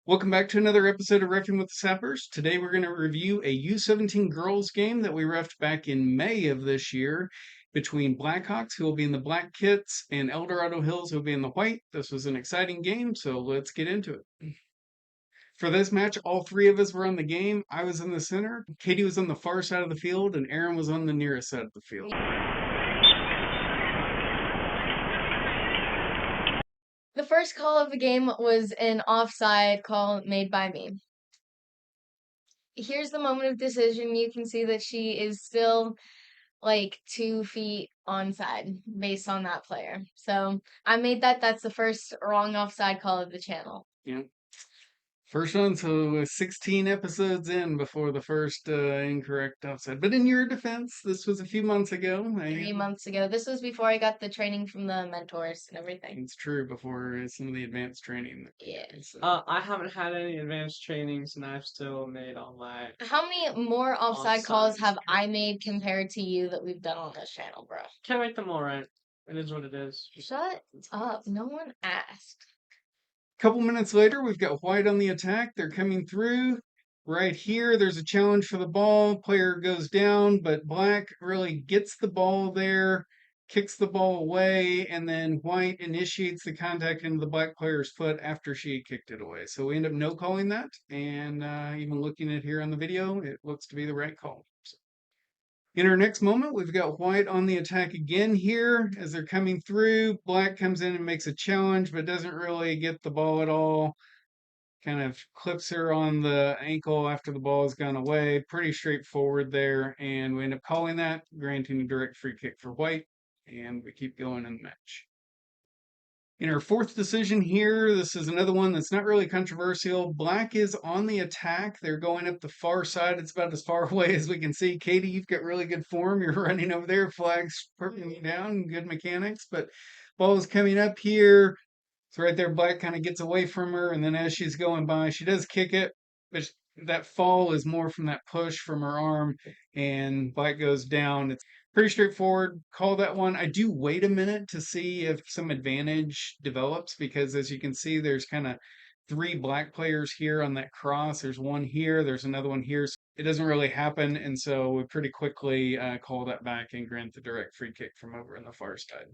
Welcome back to another episode of Reffing with the Sappers. Today we're going to review a U17 Girls game that we reffed back in May of this year between Blackhawks, who will be in the black kits, and Eldorado Hills, who will be in the white. This was an exciting game, so let's get into it. For this match, all three of us were on the game. I was in the center, Katie was on the far side of the field, and Aaron was on the nearest side of the field. The first call of the game was an offside call made by me. Here's the moment of decision. You can see that she is still like 2 feet onside based on that player. So I made that. That's the first wrong offside call of the channel. Yeah. First one, so 16 episodes in before the first incorrect offside. But in your defense, this was a few months ago. 3 months ago. This was before I got the training from the mentors and everything. It's true, before some of the advanced training that we Yeah. did, so. I haven't had any advanced trainings, and I've still made all my. How many more offside calls have I made compared to you that we've done on this channel, bro? Can't make them all right. It is what it is. Shut up. No one asked. Couple minutes later, we've got white on the attack. They're coming through. Right here, there's a challenge for the ball. Player goes down, but black really gets the ball there, kicks the ball away, and then white initiates the contact into the black player's foot after she kicked it away. So we end up no calling that, and even looking at here on the video, it looks to be the right call. So in our next moment, we've got white on the attack again here as they're coming through. Black comes in and makes a challenge, but doesn't really get the ball at all. Kind of clips her on the ankle after the ball has gone away. Pretty straightforward there. And we end up calling that, granting a direct free kick for white. And we keep going in the match. In our fourth decision here, this is another one that's not really controversial. Black is on the attack. They're going up the far side. It's about as far away as we can see. Katie, you've got really good form. You're running over there, flags perking you down, good mechanics. But ball is coming up here. It's right there. Black kind of gets away from her. And then as she's going by, she does kick it. But that fall is more from that push from her arm. And Black goes down. It's pretty straightforward. Call that one. I do wait a minute to see if some advantage develops because as you can see, there's kind of three black players here on that cross. There's one here. There's another one here. So it doesn't really happen. And so we pretty quickly call that back and grant the direct free kick from over on the far side.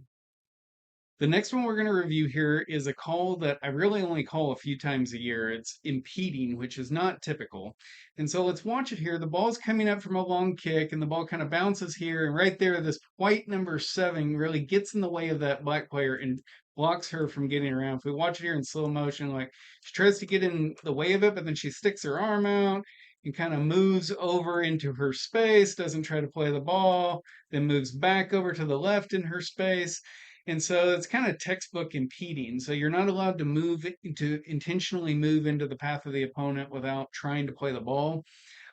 The next one we're going to review here is a call that I really only call a few times a year. It's impeding, which is not typical. And so let's watch it here. The ball's coming up from a long kick, and the ball kind of bounces here. And right there, this white number 7 really gets in the way of that black player and blocks her from getting around. If we watch it here in slow motion, like she tries to get in the way of it, but then she sticks her arm out and kind of moves over into her space, doesn't try to play the ball, then moves back over to the left in her space. And so it's kind of textbook impeding. So you're not allowed to intentionally move into the path of the opponent without trying to play the ball.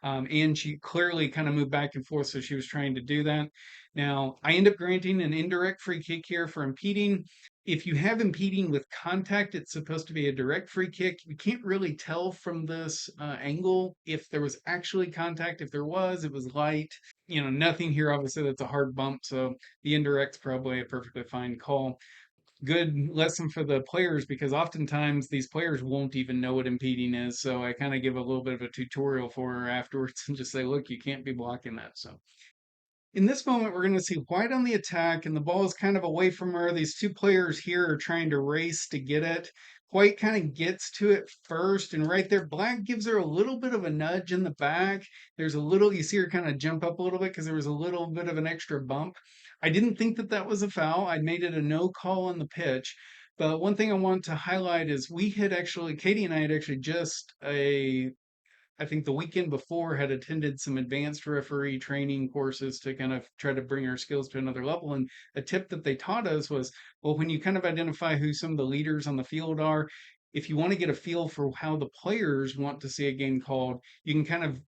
And she clearly kind of moved back and forth, so she was trying to do that. Now, I end up granting an indirect free kick here for impeding. If you have impeding with contact, it's supposed to be a direct free kick. You can't really tell from this angle if there was actually contact. If there was, it was light. Nothing here, obviously, that's a hard bump. So the indirect's probably a perfectly fine call. Good lesson for the players because oftentimes these players won't even know what impeding is. So I kind of give a little bit of a tutorial for her afterwards and just say, look, you can't be blocking that. So in this moment, we're going to see white on the attack, and the ball is kind of away from her. These two players here are trying to race to get it. White kind of gets to it first, and right there, black gives her a little bit of a nudge in the back. There's a little, you see her kind of jump up a little bit because there was a little bit of an extra bump. I didn't think that that was a foul. I made it a no call on the pitch. But one thing I want to highlight is Katie and I had actually just I think the weekend before had attended some advanced referee training courses to kind of try to bring our skills to another level. And a tip that they taught us was, well, when you kind of identify who some of the leaders on the field are, if you want to get a feel for how the players want to see a game called, you can kind of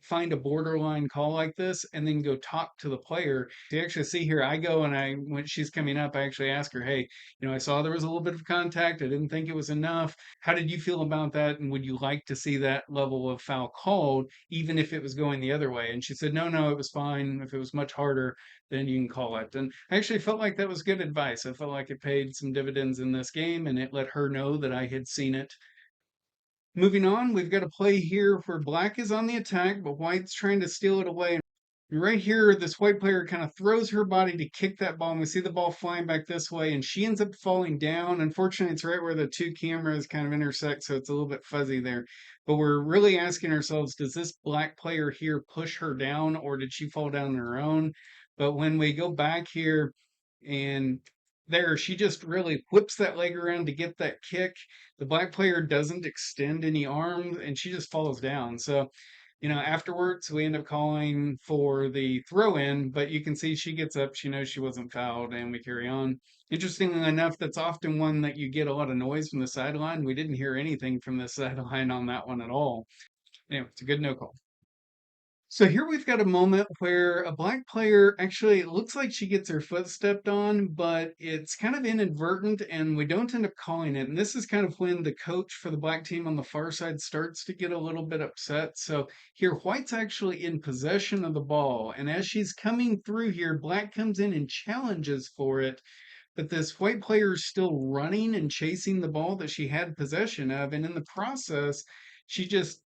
find a borderline call like this and then go talk to the player. You actually see here, I go and when she's coming up, I actually ask her, hey, I saw there was a little bit of contact. I didn't think it was enough. How did you feel about that? And would you like to see that level of foul called, even if it was going the other way? And she said, no, no, it was fine. If it was much harder, then you can call it. And I actually felt like that was good advice. I felt like it paid some dividends in this game and it let her know that I had seen it. Moving on, we've got a play here where black is on the attack, but white's trying to steal it away. And right here, this white player kind of throws her body to kick that ball, and we see the ball flying back this way, and she ends up falling down. Unfortunately, it's right where the two cameras kind of intersect, so it's a little bit fuzzy there. But we're really asking ourselves, does this black player here push her down, or did she fall down on her own? But when we go back here, and there, she just really whips that leg around to get that kick. The black player doesn't extend any arms, and she just falls down. So afterwards we end up calling for the throw in, but you can see she gets up, she knows she wasn't fouled, and we carry on. Interestingly enough, that's often one that you get a lot of noise from the sideline. We didn't hear anything from the sideline on that one at all. Anyway, it's a good no call. So here we've got a moment where a black player actually, it looks like she gets her foot stepped on, but it's kind of inadvertent and we don't end up calling it. And this is kind of when the coach for the black team on the far side starts to get a little bit upset. So here, white's actually in possession of the ball. And as she's coming through here, black comes in and challenges for it. But this white player is still running and chasing the ball that she had possession of. And in the process, she just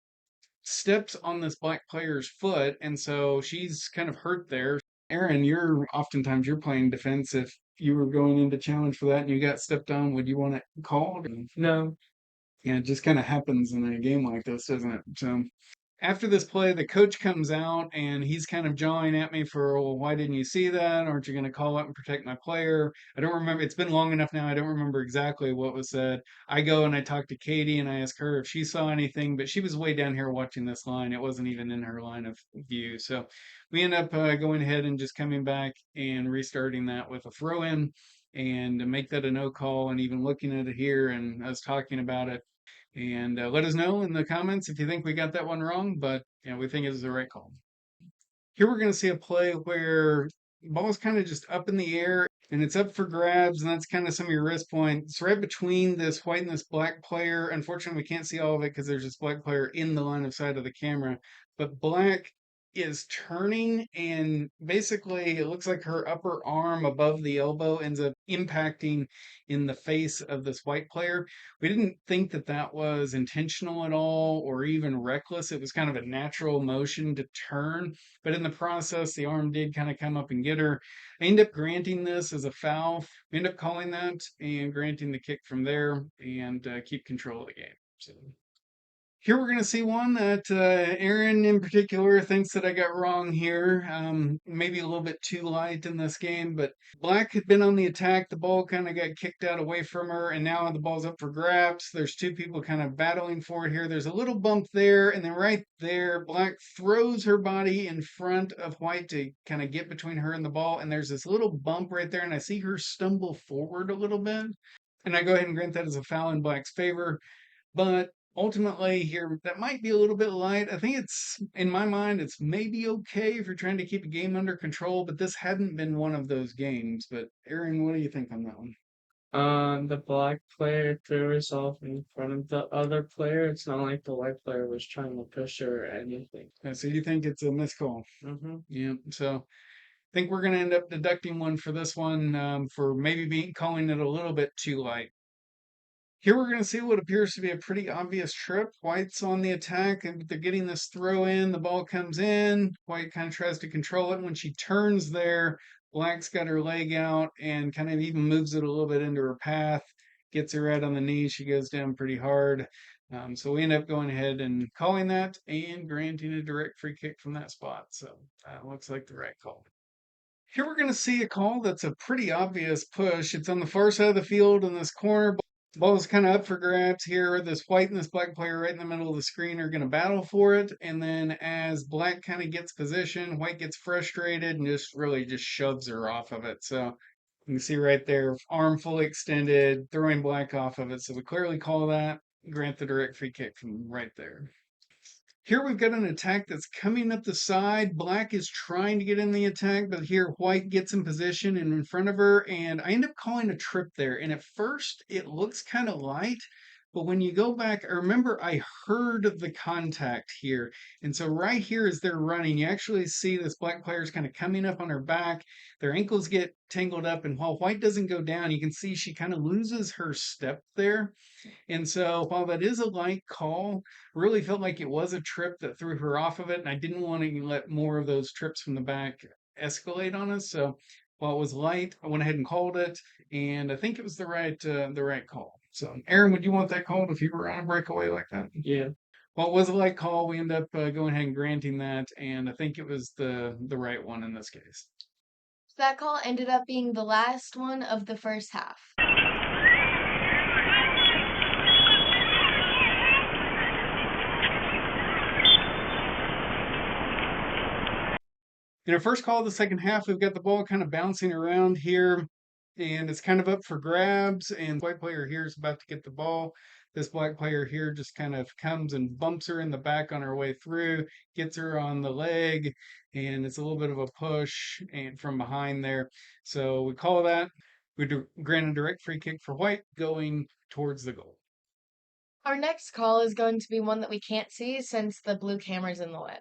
steps on this black player's foot, and so she's kind of hurt there. Aaron, you're playing defense. If you were going into challenge for that and you got stepped on, would you want it called? No. Yeah, it just kind of happens in a game like this, doesn't it? So after this play, the coach comes out and he's kind of jawing at me for, well, why didn't you see that? Aren't you going to call up and protect my player? I don't remember. It's been long enough now. I don't remember exactly what was said. I go and I talk to Katie and I ask her if she saw anything, but she was way down here watching this line. It wasn't even in her line of view. So we end up going ahead and just coming back and restarting that with a throw in and to make that a no call, and even looking at it here and us talking about it, and let us know in the comments if you think we got that one wrong, but we think it's the right call. Here we're going to see a play where the ball is kind of just up in the air and it's up for grabs, and that's kind of some of your risk points. It's right between this white and this black player. Unfortunately, we can't see all of it because there's this black player in the line of sight of the camera, but black is turning, and basically it looks like her upper arm above the elbow ends up impacting in the face of this white player. We didn't think that that was intentional at all or even reckless. It was kind of a natural motion to turn, but in the process, the arm did kind of come up and get her. I end up granting this as a foul. We end up calling that and granting the kick from there, and keep control of the game. So here we're going to see one that Aaron in particular thinks that I got wrong here. Maybe a little bit too light in this game, but black had been on the attack. The ball kind of got kicked out away from her, and now the ball's up for grabs. There's two people kind of battling for it here. There's a little bump there, and then right there, black throws her body in front of white to kind of get between her and the ball, and there's this little bump right there, and I see her stumble forward a little bit. And I go ahead and grant that as a foul in black's favor. But ultimately here, that might be a little bit light. I think it's, in my mind, it's maybe okay if you're trying to keep a game under control, but this hadn't been one of those games. But Aaron, what do you think on that one? The black player threw herself in front of the other player. It's not like the white player was trying to push her or anything. So you think it's a missed call? Yeah. So I think we're going to end up deducting one for this one, for maybe calling it a little bit too light. Here we're going to see what appears to be a pretty obvious trip. White's on the attack, and they're getting this throw in. The ball comes in. White kind of tries to control it. When she turns there, black's got her leg out and kind of even moves it a little bit into her path. Gets her right on the knee. She goes down pretty hard. So we end up going ahead and calling that and granting a direct free kick from that spot. So looks like the right call. Here we're going to see a call that's a pretty obvious push. It's on the far side of the field in this corner. Ball is kind of up for grabs here. This white and this black player right in the middle of the screen are going to battle for it. And then as black kind of gets position, white gets frustrated and just really just shoves her off of it. So you can see right there, arm fully extended, throwing black off of it. So we clearly call that, grant the direct free kick from right there. Here we've got an attack that's coming up the side. Black is trying to get in the attack, but here white gets in position and in front of her, and I end up calling a trip there. And at first, it looks kind of light, But when you go back, I remember I heard the contact here. And so right here as they're running, you actually see this black player is kind of coming up on her back. Their ankles get tangled up, and while white doesn't go down, you can see she kind of loses her step there. And so while that is a light call, really felt like it was a trip that threw her off of it. And I didn't want to let more of those trips from the back escalate on us. So while it was light, I went ahead and called it, and I think it was the right call. So Aaron, would you want that called if you were on a breakaway like that? Yeah. Well, it was a light call. We end up going ahead and granting that, and I think it was the right one in this case. That call ended up being the last one of the first half. In our first call of the second half, we've got the ball kind of bouncing around here, and it's kind of up for grabs. And the white player here is about to get the ball. This black player here just kind of comes and bumps her in the back on her way through, gets her on the leg, and it's a little bit of a push and from behind there. So we call that. We grant a direct free kick for white going towards the goal. Our next call is going to be one that we can't see since the blue camera's in the way.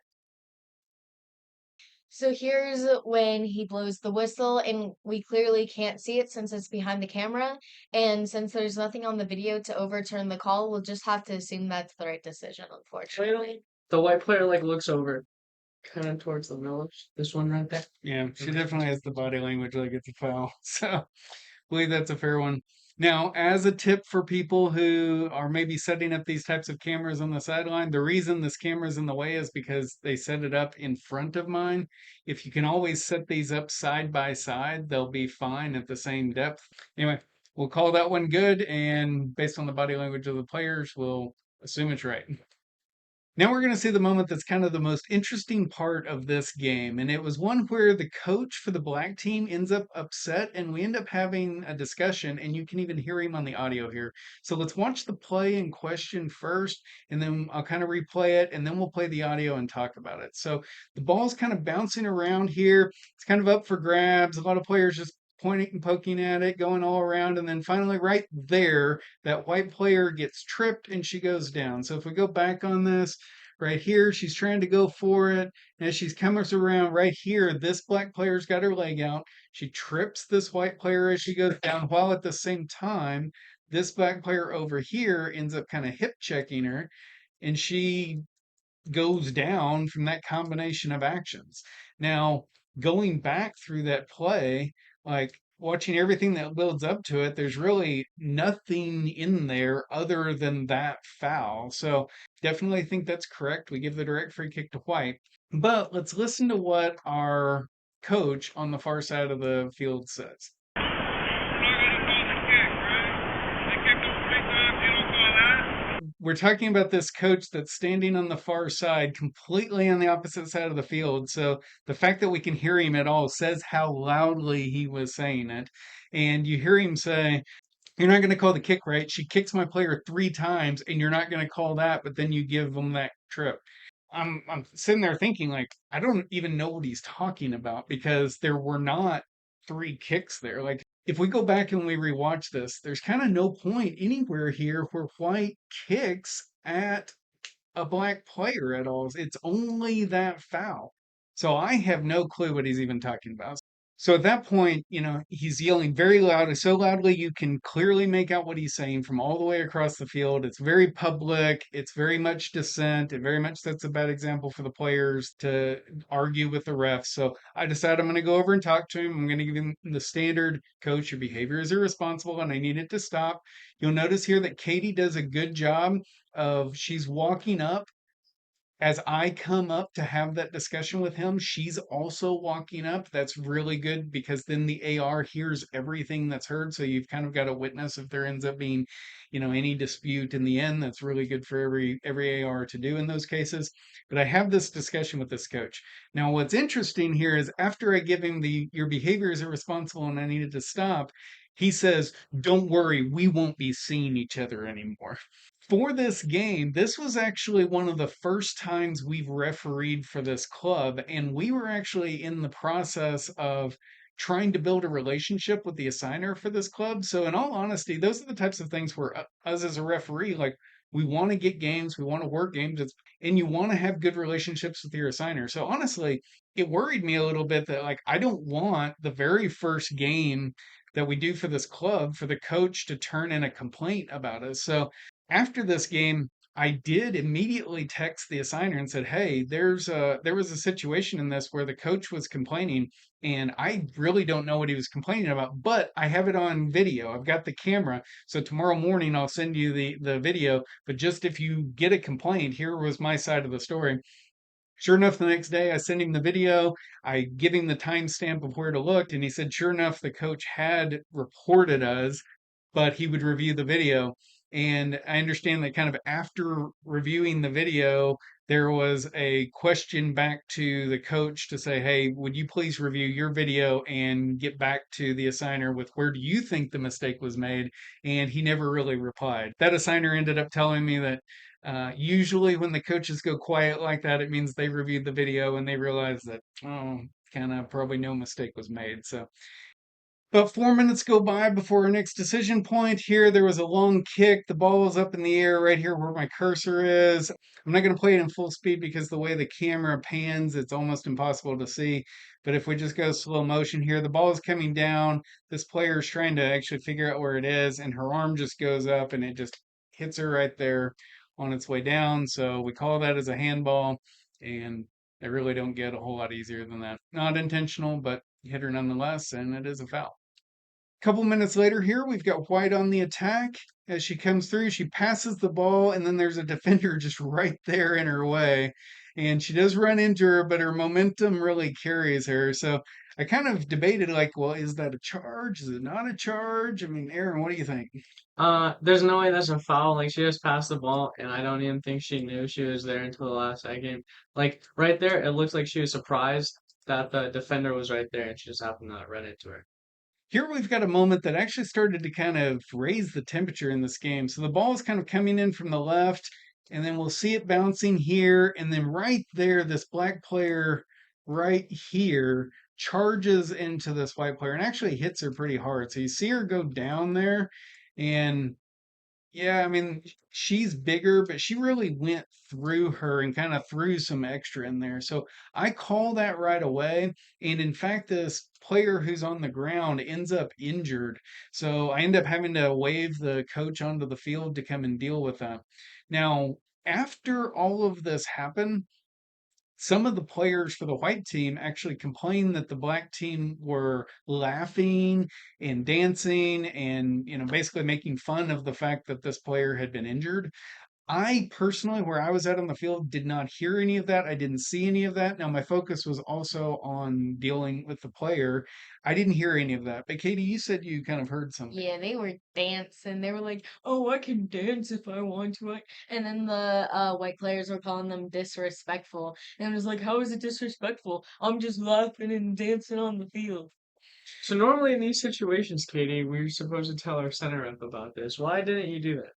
So here's when he blows the whistle, and we clearly can't see it since it's behind the camera. And since there's nothing on the video to overturn the call, we'll just have to assume that's the right decision, unfortunately. The white player like looks over kind of towards the middle. This one right there. Yeah, she definitely has the body language like it's a foul. So I believe that's a fair one. Now, as a tip for people who are maybe setting up these types of cameras on the sideline, the reason this camera is in the way is because they set it up in front of mine. If you can always set these up side by side, they'll be fine at the same depth. Anyway, we'll call that one good, and based on the body language of the players, we'll assume it's right. Now we're going to see the moment that's kind of the most interesting part of this game. And it was one where the coach for the black team ends up upset, and we end up having a discussion, and you can even hear him on the audio here. So let's watch the play in question first, and then I'll kind of replay it, and then we'll play the audio and talk about it. So the ball's kind of bouncing around here. It's kind of up for grabs. A lot of players just pointing and poking at it, going all around. And then finally, right there, that white player gets tripped and she goes down. So if we go back on this, right here, she's trying to go for it. And as she's coming around right here, this black player's got her leg out. She trips this white player as she goes down, while at the same time, this black player over here ends up kind of hip checking her. And she goes down from that combination of actions. Now, going back through that play, like watching everything that builds up to it, there's really nothing in there other than that foul. So definitely think that's correct. We give the direct free kick to white. But let's listen to what our coach on the far side of the field says. We're talking about this coach that's standing on the far side, completely on the opposite side of the field. So the fact that we can hear him at all says how loudly he was saying it. And you hear him say, "You're not going to call the kick right. She kicks my player 3 times, and you're not going to call that, but then you give them that trip." I'm sitting there thinking, like, I don't even know what he's talking about, because there were not 3 kicks there. Like, if we go back and we rewatch this, there's kind of no point anywhere here where white kicks at a black player at all. It's only that foul. So I have no clue what he's even talking about. So at that point, he's yelling very loud, so loudly you can clearly make out what he's saying from all the way across the field. It's very public. It's very much dissent. It very much sets a bad example for the players to argue with the refs. So I decided I'm going to go over and talk to him. I'm going to give him the standard, "Coach, your behavior is irresponsible and I need it to stop." You'll notice here that Katie does a good job of, she's walking up as I come up to have that discussion with him. She's also walking up. That's really good, because then the AR hears everything that's heard. So you've kind of got a witness if there ends up being, any dispute in the end. That's really good for every AR to do in those cases. But I have this discussion with this coach. Now, what's interesting here is after I give him "your behavior is irresponsible and I needed to stop," he says, "Don't worry, we won't be seeing each other anymore." For this game, this was actually one of the first times we've refereed for this club, and we were actually in the process of trying to build a relationship with the assigner for this club. So in all honesty, those are the types of things where us as a referee, like we want to get games, we want to work games, and you want to have good relationships with your assigner. So honestly, it worried me a little bit that like I don't want the very first game that we do for this club for the coach to turn in a complaint about us. So after this game, I did immediately text the assigner and said, "Hey, there was a situation in this where the coach was complaining, and I really don't know what he was complaining about, but I have it on video. I've got the camera, so tomorrow morning I'll send you the video. But just if you get a complaint, here was my side of the story." Sure enough, the next day I sent him the video. I give him the timestamp of where to look, and he said, sure enough, the coach had reported us, but he would review the video. And I understand that kind of after reviewing the video, there was a question back to the coach to say, hey, would you please review your video and get back to the assigner with where do you think the mistake was made? And he never really replied. That assigner ended up telling me that usually, when the coaches go quiet like that, it means they reviewed the video and they realized that, oh, kind of probably no mistake was made. So, about 4 minutes go by before our next decision point. Here, there was a long kick. The ball was up in the air right here where my cursor is. I'm not going to play it in full speed because the way the camera pans, it's almost impossible to see. But if we just go slow motion here, the ball is coming down. This player is trying to actually figure out where it is, and her arm just goes up and it just hits her right there on its way down. So we call that as a handball, and I really don't get a whole lot easier than that. Not intentional, but hit her nonetheless, and it is a foul. Couple minutes later here, we've got White on the attack. As she comes through, she passes the ball, and then there's a defender just right there in her way. And she does run into her, but her momentum really carries her. So I kind of debated, like, well, is that a charge? Is it not a charge? I mean, Aaron, what do you think? There's no way that's a foul. Like she just passed the ball, and I don't even think she knew she was there until the last second. Like right there, it looks like she was surprised that the defender was right there, and she just happened to run into her. Here we've got a moment that actually started to kind of raise the temperature in this game. So the ball is kind of coming in from the left, and then we'll see it bouncing here. And then right there, this black player right here charges into this white player and actually hits her pretty hard. So you see her go down there, and yeah, I mean, she's bigger, but she really went through her and kind of threw some extra in there. So I call that right away. And in fact, this player who's on the ground ends up injured. So I end up having to wave the coach onto the field to come and deal with that. Now, after all of this happened, some of the players for the white team actually complained that the black team were laughing and dancing and basically making fun of the fact that this player had been injured. I personally, where I was at on the field, did not hear any of that. I didn't see any of that. Now my focus was also on dealing with the player. I didn't hear any of that. But Katie, you said you kind of heard something. Yeah, they were dancing. They were like, "Oh, I can dance if I want to." And then the white players were calling them disrespectful. And it was like, "How is it disrespectful? I'm just laughing and dancing on the field." So normally in these situations, Katie, we're supposed to tell our center rep about this. Why didn't you do that?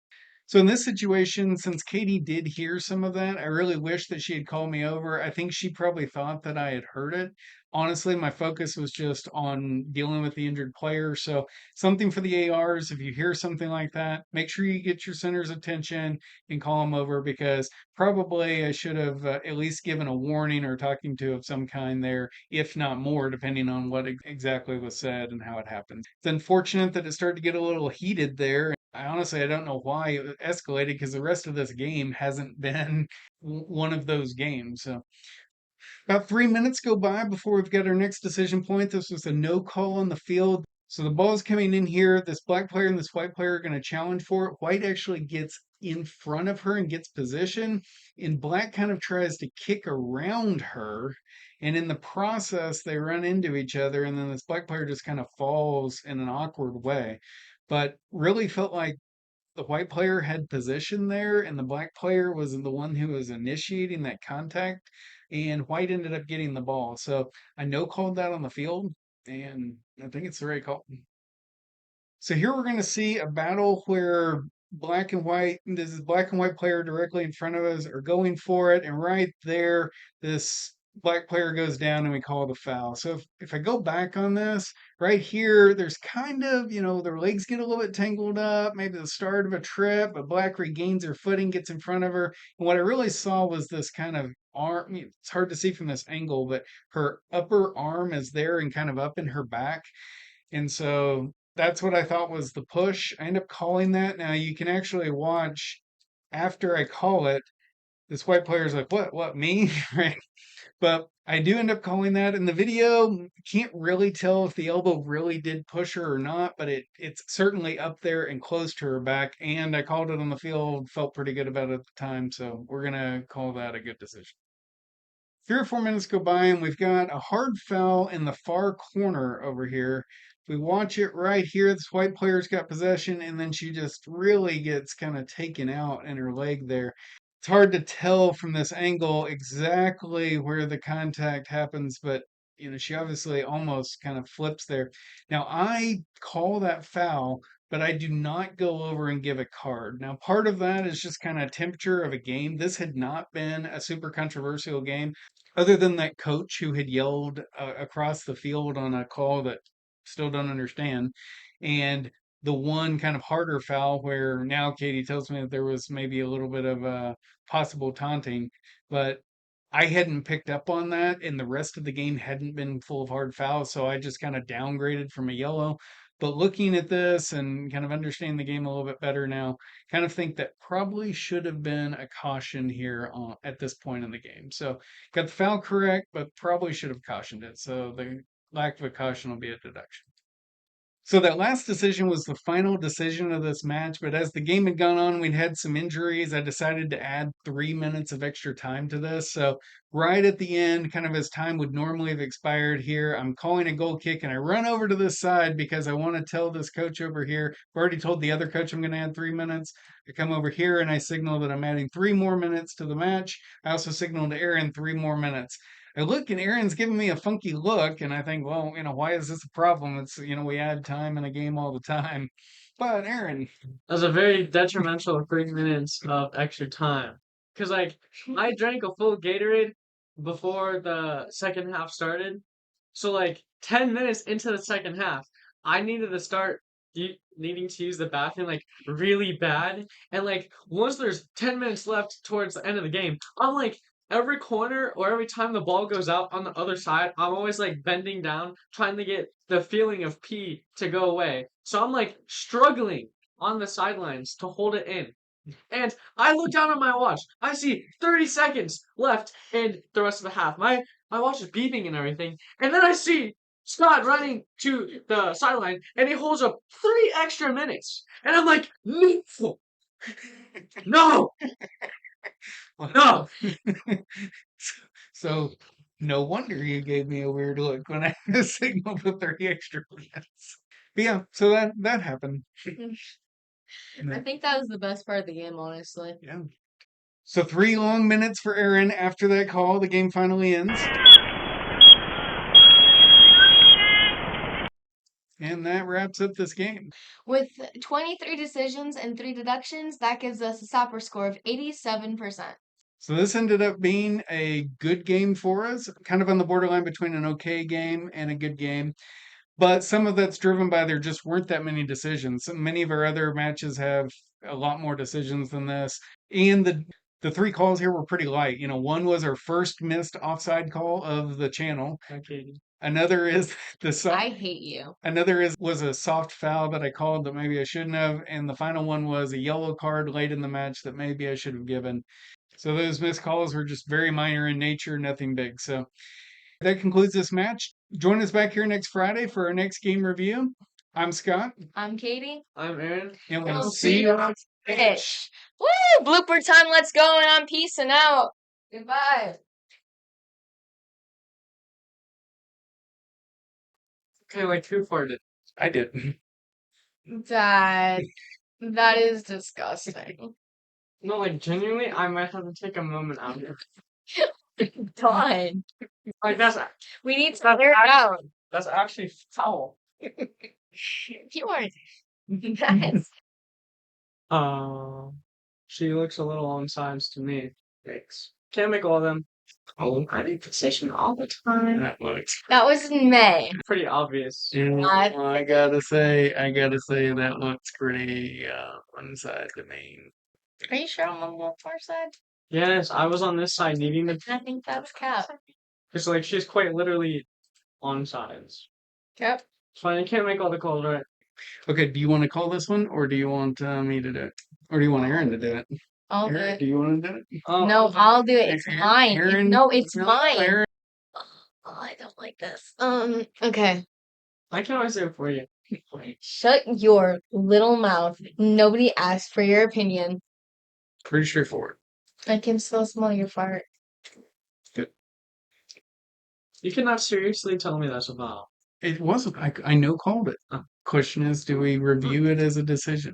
So in this situation, since Katie did hear some of that, I really wish that she had called me over. I think she probably thought that I had heard it. Honestly, my focus was just on dealing with the injured player. So something for the ARs, if you hear something like that, make sure you get your center's attention and call them over because probably I should have at least given a warning or talking to of some kind there, if not more, depending on what exactly was said and how it happened. It's unfortunate that it started to get a little heated there. I don't know why it escalated because the rest of this game hasn't been one of those games. So about 3 minutes go by before we've got our next decision point. This was a no call on the field. So the ball is coming in here. This black player and this white player are going to challenge for it. White actually gets in front of her and gets position, and black kind of tries to kick around her. And in the process, they run into each other, and then this black player just kind of falls in an awkward way. But really felt like the white player had position there, and the black player was the one who was initiating that contact, and white ended up getting the ball. So I no called that on the field, and I think it's the right call. So here we're going to see a battle where black and white, this is black and white player directly in front of us are going for it, and right there, this black player goes down and we call the foul. So if I go back on this, right here, there's kind of, their legs get a little bit tangled up, maybe the start of a trip, but black regains her footing, gets in front of her. And what I really saw was this kind of arm. It's hard to see from this angle, but her upper arm is there and kind of up in her back. And so that's what I thought was the push. I end up calling that. Now you can actually watch after I call it, this white player's like, what, me? Right? But I do end up calling that in the video. Can't really tell if the elbow really did push her or not, but it's certainly up there and close to her back. And I called it on the field, felt pretty good about it at the time. So we're gonna call that a good decision. 3 or 4 minutes go by and we've got a hard foul in the far corner over here. We watch it right here. This white player's got possession, and then she just really gets kind of taken out in her leg there. It's hard to tell from this angle exactly where the contact happens, but she obviously almost kind of flips there. Now I call that foul, but I do not go over and give a card. Now, part of that is just kind of temperature of a game. This had not been a super controversial game other than that coach who had yelled across the field on a call that still don't understand, and the one kind of harder foul where now Katie tells me that there was maybe a little bit of possible taunting, but I hadn't picked up on that, and the rest of the game hadn't been full of hard fouls, so I just kind of downgraded from a yellow. But looking at this and kind of understanding the game a little bit better now, kind of think that probably should have been a caution here at this point in the game. So got the foul correct, but probably should have cautioned it. So the lack of a caution will be a deduction. So that last decision was the final decision of this match, but as the game had gone on, we'd had some injuries. I decided to add 3 minutes of extra time to this. So right at the end, kind of as time would normally have expired here, I'm calling a goal kick and I run over to this side because I want to tell this coach over here. I've already told the other coach I'm going to add 3 minutes. I come over here and I signal that I'm adding 3 more minutes to the match. I also signal to Aaron 3 more minutes. I look and Aaron's giving me a funky look, and I think, well, why is this a problem? It's, we add time in a game all the time. But Aaron, That was a very detrimental 3 minutes of extra time. Cause like I drank a full Gatorade before the second half started. So like 10 minutes into the second half, I needed to start needing to use the bathroom like really bad. And like once there's 10 minutes left towards the end of the game, I'm like every corner or every time the ball goes out on the other side, I'm always like bending down trying to get the feeling of pee to go away. So I'm like struggling on the sidelines to hold it in. And I look down at my watch. I see 30 seconds left in the rest of the half. My watch is beeping and everything. And then I see Scott running to the sideline and he holds up 3 extra minutes. And I'm like, no, no, no. so no wonder you gave me a weird look when I signaled the 30 extra minutes. But yeah, so that happened. I think that was the best part of the game, honestly. Yeah. So 3 long minutes for Aaron after that call. The game finally ends. And that wraps up this game. With 23 decisions and 3 deductions, that gives us a stopper score of 87%. So this ended up being a good game for us, kind of on the borderline between an okay game and a good game. But some of that's driven by there just weren't that many decisions. Many of our other matches have a lot more decisions than this. And the 3 calls here were pretty light. One was our first missed offside call of the channel. Okay. Another is I hate you. another was a soft foul that I called that maybe I shouldn't have, and the final one was a yellow card late in the match that maybe I should have given. So those missed calls were just very minor in nature, nothing big. So that concludes this match. Join us back here next Friday for our next game review. I'm Scott. I'm Katie. I'm Aaron. And We'll we'll see see you you on Pitch. Woo! Blooper time. Let's go. And I'm peacing out. Goodbye. Okay, like who farted? I did. Dad, that is disgusting. No, like genuinely, I might have to take a moment out here. Done. Like that's We need to clear it out. that's actually foul. You are. That's She looks a little on sides to me. Thanks. Can't make all of them. Oh, I need position all the time. That was in May. Pretty obvious. I gotta say that looks pretty one side to me. Are you sure I'm on the far side? Yes, I was on this side needing to. I think that was Cap. Because like she's quite literally on sides. Yep. It's fine. You can't make all the calls, right? Okay, do you want to call this one, or do you want me to do it, or do you want Aaron to do it? I'll do Aaron, it. do you want to do it? No, I'll do it. It's mine. Aaron, No, it's no, mine. Aaron. Oh, I don't like this. Okay. I can always do it for you. Shut your little mouth. Nobody asked for your opinion. Pretty straightforward. I can still smell your fart. You cannot seriously tell me that's a foul. It wasn't. I know called it. Question is, do we review it as a decision?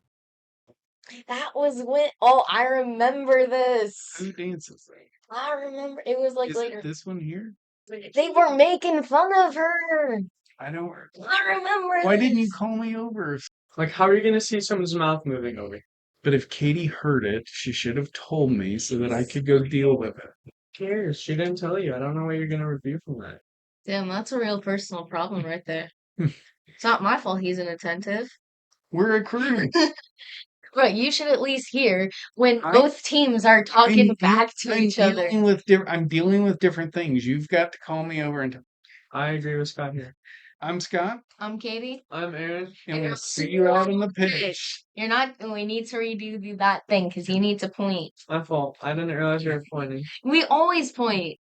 That was when. Oh, I remember this. Who dances there? I remember. It was like Is later. it this one here? They were making fun of her. I don't. I remember Why didn't you this. call me over? Like, how are you gonna see someone's mouth moving over? But if Katie heard it, she should have told me so that I could go deal with it. Who cares? She didn't tell you. I don't know what you're gonna review from that. Damn, that's a real personal problem right there. It's not my fault he's inattentive. We're a crew. Right, you should at least hear when I- both teams are talking back to each other. I'm dealing with different things. You've got to call me over and. I agree with Scott here. I'm Scott, I'm Katie. I'm Aaron. and we'll see you out on the pitch. You're not. We need to redo that thing because you need to point. My fault. I didn't realize you were pointing. We always point.